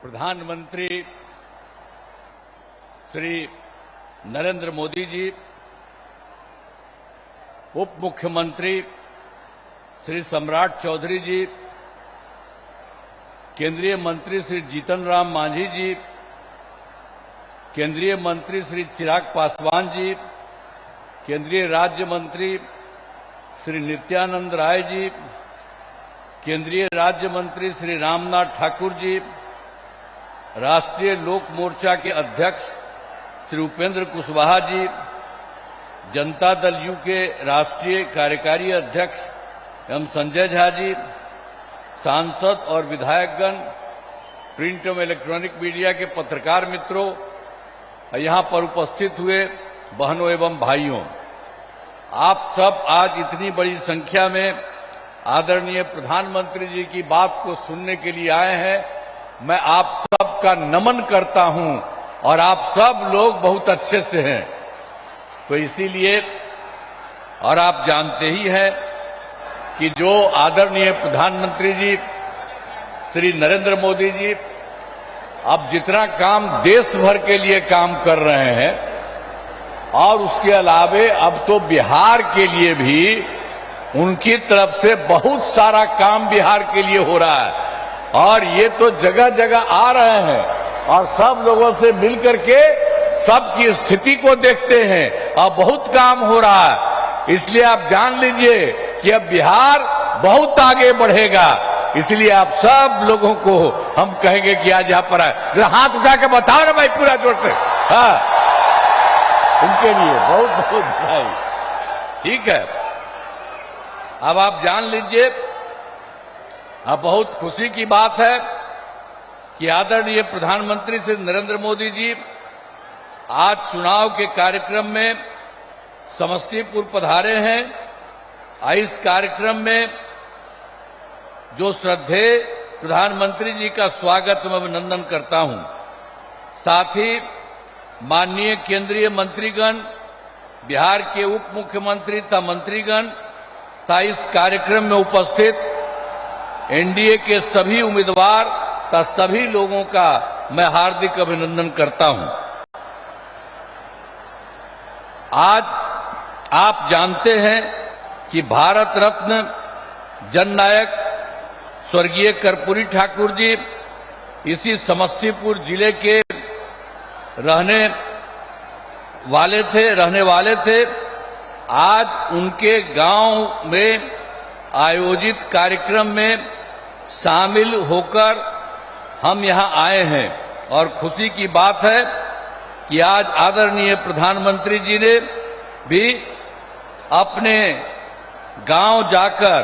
प्रधानमंत्री श्री नरेंद्र मोदी जी, उप मुख्यमंत्री श्री सम्राट चौधरी जी, केंद्रीय मंत्री श्री जीतन राम मांझी जी, केंद्रीय मंत्री श्री चिराग पासवान जी, केंद्रीय राज्य मंत्री श्री नित्यानंद राय जी, केंद्रीय राज्य मंत्री श्री रामनाथ ठाकुर जी, राष्ट्रीय लोक मोर्चा के अध्यक्ष श्री उपेंद्र कुशवाहा जी, जनता दल यू के राष्ट्रीय कार्यकारी अध्यक्ष एवं संजय झा जी, सांसद और विधायकगण, प्रिंट एवं इलेक्ट्रॉनिक मीडिया के पत्रकार मित्रों, यहां पर उपस्थित हुए बहनों एवं भाइयों, आप सब आज इतनी बड़ी संख्या में आदरणीय प्रधानमंत्री जी की बात को सुनने के लिए आए हैं। मैं आप सबका नमन करता हूं और आप सब लोग बहुत अच्छे से हैं, तो इसीलिए और आप जानते ही हैं कि जो आदरणीय प्रधानमंत्री जी श्री नरेंद्र मोदी जी अब जितना काम देश भर के लिए काम कर रहे हैं और उसके अलावे अब तो बिहार के लिए भी उनकी तरफ से बहुत सारा काम बिहार के लिए हो रहा है और ये तो जगह जगह आ रहे हैं और सब लोगों से मिलकर के सबकी स्थिति को देखते हैं और बहुत काम हो रहा है। इसलिए आप जान लीजिए कि अब बिहार बहुत आगे बढ़ेगा। इसलिए आप सब लोगों को हम कहेंगे कि आज यहाँ पर आए, जरा हाथ उठा के बताओ ना भाई पूरा जोर से। हाँ, उनके लिए बहुत बहुत बधाई। ठीक है, अब आप जान लीजिए, अब बहुत खुशी की बात है कि आदरणीय प्रधानमंत्री श्री नरेंद्र मोदी जी आज चुनाव के कार्यक्रम में समस्तीपुर पधारे हैं। इस कार्यक्रम में जो श्रद्धेय प्रधानमंत्री जी का स्वागत मैं अभिनंदन करता हूं। साथ ही माननीय केंद्रीय मंत्रीगण, बिहार के उप मुख्यमंत्री तथा मंत्रीगण तथा इस कार्यक्रम में उपस्थित एनडीए के सभी उम्मीदवार तथा सभी लोगों का मैं हार्दिक अभिनंदन करता हूं। आज आप जानते हैं कि भारत रत्न जननायक स्वर्गीय कर्पूरी ठाकुर जी इसी समस्तीपुर जिले के रहने वाले थे। आज उनके गांव में आयोजित कार्यक्रम में शामिल होकर हम यहां आए हैं और खुशी की बात है कि आज आदरणीय प्रधानमंत्री जी ने भी अपने गांव जाकर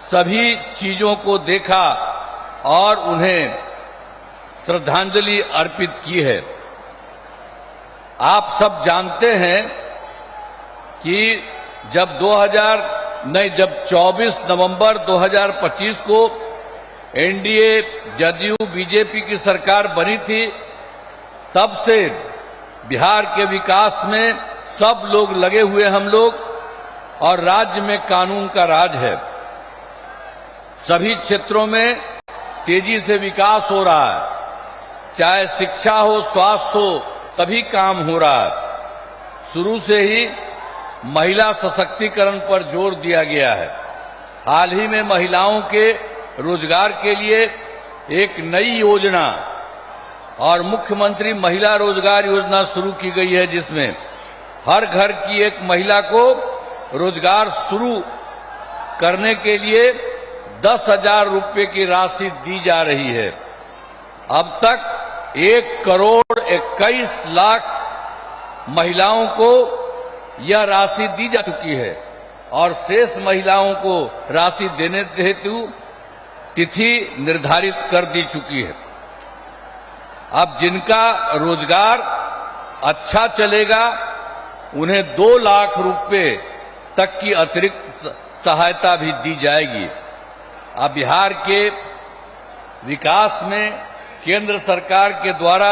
सभी चीजों को देखा और उन्हें श्रद्धांजलि अर्पित की है। आप सब जानते हैं कि जब 24 नवंबर 2025 को एनडीए जदयू बीजेपी की सरकार बनी थी, तब से बिहार के विकास में सब लोग लगे हुए हम लोग और राज्य में कानून का राज है। सभी क्षेत्रों में तेजी से विकास हो रहा है, चाहे शिक्षा हो, स्वास्थ्य हो, सभी काम हो रहा है। शुरू से ही महिला सशक्तिकरण पर जोर दिया गया है। हाल ही में महिलाओं के रोजगार के लिए एक नई योजना और मुख्यमंत्री महिला रोजगार योजना शुरू की गई है, जिसमें हर घर की एक महिला को रोजगार शुरू करने के लिए 10,000 रुपये की राशि दी जा रही है। अब तक 1,21 लाख महिलाओं को यह राशि दी जा चुकी है और शेष महिलाओं को राशि देने हेतु तिथि निर्धारित कर दी चुकी है। अब जिनका रोजगार अच्छा चलेगा उन्हें 2 लाख रुपए तक की अतिरिक्त सहायता भी दी जाएगी। अब बिहार के विकास में केंद्र सरकार के द्वारा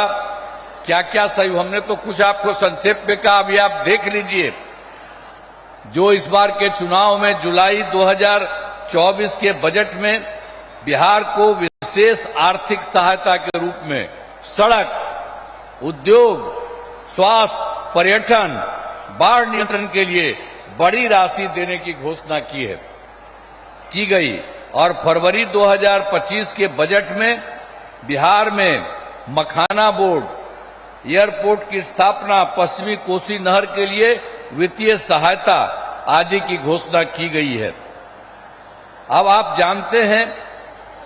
क्या क्या सहयोग, हमने तो कुछ आपको संक्षेप में कहा, अभी आप देख लीजिए। जो इस बार के चुनाव में जुलाई 2024 के बजट में बिहार को विशेष आर्थिक सहायता के रूप में सड़क, उद्योग, स्वास्थ्य, पर्यटन, बाढ़ नियंत्रण के लिए बड़ी राशि देने की घोषणा की गई और फरवरी 2025 के बजट में बिहार में मखाना बोर्ड, एयरपोर्ट की स्थापना, पश्चिमी कोसी नहर के लिए वित्तीय सहायता आदि की घोषणा की गई है। अब आप जानते हैं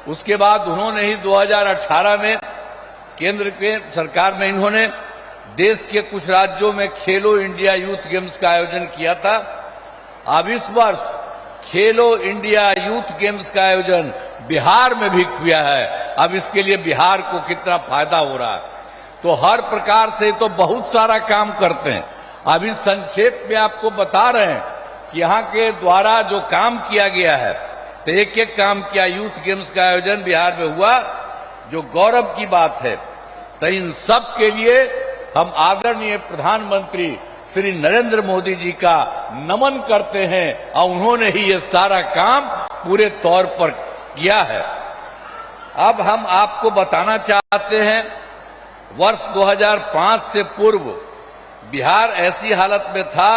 उसके बाद उन्होंने ही 2018 में केंद्र के सरकार में इन्होंने देश के कुछ राज्यों में खेलो इंडिया यूथ गेम्स का आयोजन किया था। अब इस वर्ष खेलो इंडिया यूथ गेम्स का आयोजन बिहार में भी किया है। अब इसके लिए बिहार को कितना फायदा हो रहा है, तो हर प्रकार से तो बहुत सारा काम करते हैं। अब इस संक्षेप में आपको बता रहे हैं कि यहाँ के द्वारा जो काम किया गया है, तो एक एक काम किया। यूथ गेम्स का आयोजन बिहार में हुआ, जो गौरव की बात है। तो इन सब के लिए हम आदरणीय प्रधानमंत्री श्री नरेंद्र मोदी जी का नमन करते हैं और उन्होंने ही ये सारा काम पूरे तौर पर किया है। अब हम आपको बताना चाहते हैं, वर्ष 2005 से पूर्व बिहार ऐसी हालत में था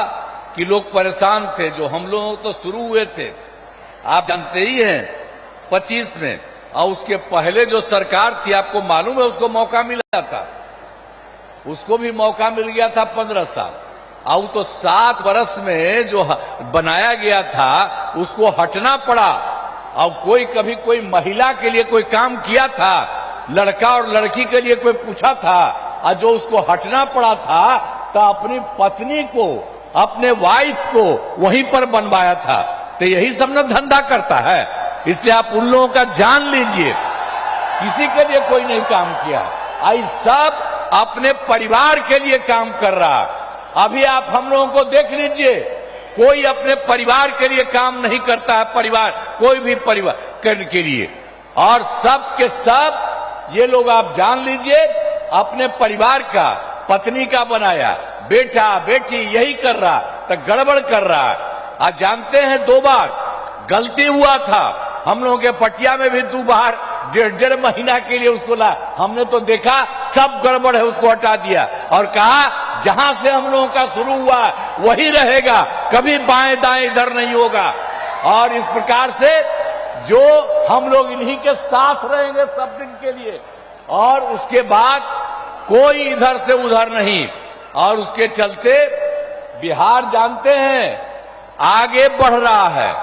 कि लोग परेशान थे। जो हम लोग तो शुरू हुए थे, आप जानते ही हैं, 25 में, और उसके पहले जो सरकार थी, आपको मालूम है, उसको मौका मिला था, उसको भी मौका मिल गया था 15 साल। और तो 7 वर्ष में जो बनाया गया था उसको हटना पड़ा। और कोई कभी कोई महिला के लिए कोई काम किया था, लड़का और लड़की के लिए कोई पूछा था, और जो उसको हटना पड़ा था तो अपनी पत्नी को, अपने वाइफ को वहीं पर बनवाया था। तो यही सब ना धंधा करता है। इसलिए आप उन लोगों का जान लीजिए, किसी के लिए कोई नहीं काम किया, आई सब अपने परिवार के लिए काम कर रहा। अभी आप हम लोगों को देख लीजिए, कोई अपने परिवार के लिए काम नहीं करता है, परिवार, कोई भी परिवार करने के लिए। और सब के सब ये लोग आप जान लीजिए, अपने परिवार का, पत्नी का बनाया, बेटा बेटी यही कर रहा, तो गड़बड़ कर रहा है। आज जानते हैं 2 बार गलती हुआ था हम लोगों के पटिया में भी, 2 बार 1.5 महीना के लिए उसको ला, हमने तो देखा सब गड़बड़ है, उसको हटा दिया और कहा जहां से हम लोगों का शुरू हुआ वही रहेगा, कभी बाएं दाएं इधर नहीं होगा। और इस प्रकार से जो हम लोग इन्हीं के साथ रहेंगे सब दिन के लिए, और उसके बाद कोई इधर से उधर नहीं। और उसके चलते बिहार जानते हैं आगे बढ़ रहा है।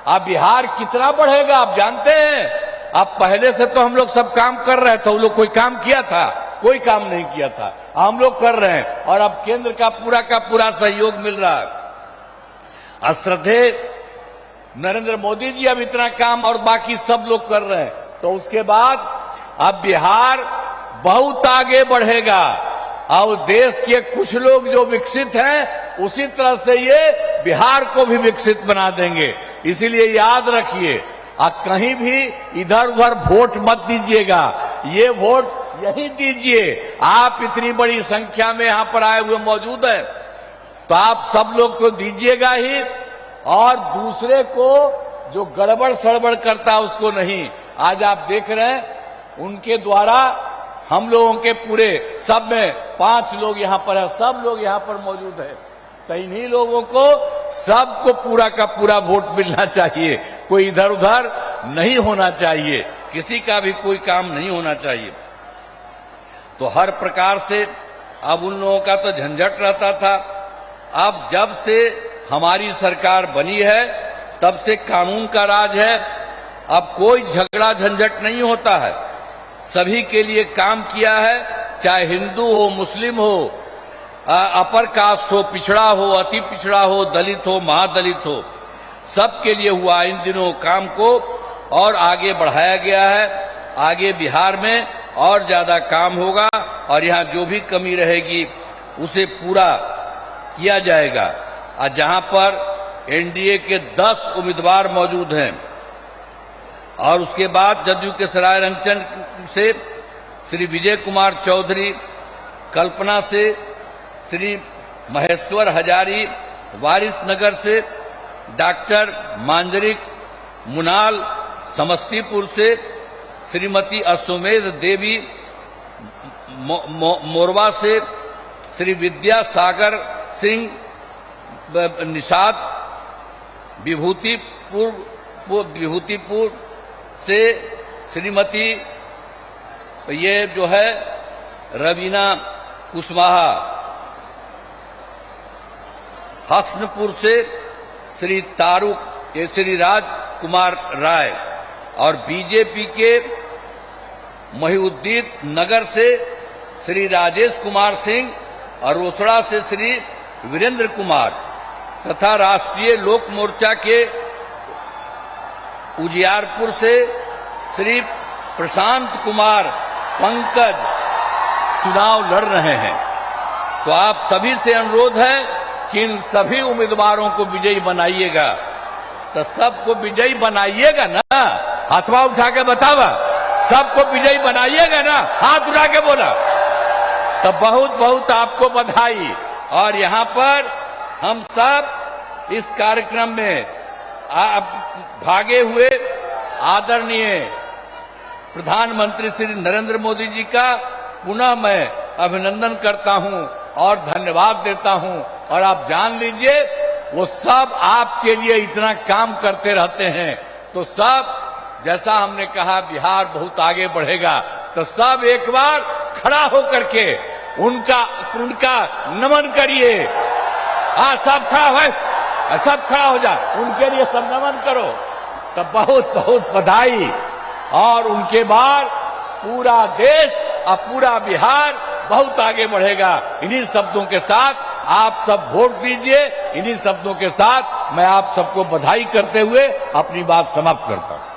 अब बिहार कितना बढ़ेगा आप जानते हैं। अब पहले से तो हम लोग सब काम कर रहे थे, वो लोग कोई काम किया था, कोई काम नहीं किया था, हम लोग कर रहे हैं। और अब केंद्र का पूरा सहयोग मिल रहा है। श्रद्धेय नरेंद्र मोदी जी अब इतना काम और बाकी सब लोग कर रहे हैं, तो उसके बाद अब बिहार बहुत आगे बढ़ेगा। और देश के कुछ लोग जो विकसित हैं, उसी तरह से ये बिहार को भी विकसित बना देंगे। इसीलिए याद रखिए, कहीं भी इधर उधर वोट मत दीजिएगा, ये वोट यही दीजिए। आप इतनी बड़ी संख्या में यहां पर आए हुए मौजूद हैं, तो आप सब लोग तो दीजिएगा ही, और दूसरे को जो गड़बड़ सड़बड़ करता उसको नहीं। आज आप देख रहे हैं उनके द्वारा हम लोगों के पूरे सब में 5 लोग यहां पर है, सब लोग यहां पर मौजूद है। तो इन्हीं लोगों को सबको पूरा का पूरा वोट मिलना चाहिए, कोई इधर उधर नहीं होना चाहिए, किसी का भी कोई काम नहीं होना चाहिए। तो हर प्रकार से अब उन लोगों का तो झंझट रहता था। अब जब से हमारी सरकार बनी है तब से कानून का राज है। अब कोई झगड़ा झंझट नहीं होता है, सभी के लिए काम किया है, चाहे हिंदू हो, मुस्लिम हो, अपर कास्ट हो, पिछड़ा हो, अति पिछड़ा हो, दलित हो, महादलित हो, सबके लिए हुआ इन दिनों काम को और आगे बढ़ाया गया है। आगे बिहार में और ज्यादा काम होगा और यहाँ जो भी कमी रहेगी उसे पूरा किया जाएगा। जहां पर एनडीए के 10 उम्मीदवार मौजूद हैं और उसके बाद जदयू के सरायरंजन से श्री विजय कुमार चौधरी, कल्पना से श्री महेश्वर हजारी, वारिसनगर से डॉक्टर मांजरिक मुनाल, समस्तीपुर से श्रीमती अश्वमेध देवी मोरवा से श्री विद्यासागर सिंह निषाद विभूतिपुर से श्रीमती ये जो है रवीना कुशवाहा, हसनपुर से श्री श्री राज कुमार राय और बीजेपी के महिउद्दीन नगर से श्री राजेश कुमार सिंह और रोसड़ा से श्री वीरेंद्र कुमार तथा राष्ट्रीय लोक मोर्चा के उजियारपुर से श्री प्रशांत कुमार पंकज चुनाव लड़ रहे हैं। तो आप सभी से अनुरोध है कि इन सभी उम्मीदवारों को विजयी बनाइएगा। तो सबको विजयी बनाइएगा ना, हाथवा उठा के बतावा, सबको विजयी बनाइएगा ना, हाथ उठा के बोला। तो बहुत बहुत आपको बधाई। और यहाँ पर हम सब इस कार्यक्रम में भागे हुए आदरणीय प्रधानमंत्री श्री नरेंद्र मोदी जी का पुनः मैं अभिनंदन करता हूं और धन्यवाद देता हूं। और आप जान लीजिए वो सब आपके लिए इतना काम करते रहते हैं। तो सब जैसा हमने कहा बिहार बहुत आगे बढ़ेगा, तो सब एक बार खड़ा होकर के उनका नमन करिए। सब खड़ा है, सब खड़ा हो जाए, उनके लिए सब नमन करो। तो बहुत बहुत बधाई। और उनके बाद पूरा देश और पूरा बिहार बहुत आगे बढ़ेगा। इन्हीं शब्दों के साथ आप सब वोट दीजिए। इन्हीं शब्दों के साथ मैं आप सबको बधाई करते हुए अपनी बात समाप्त करता हूं।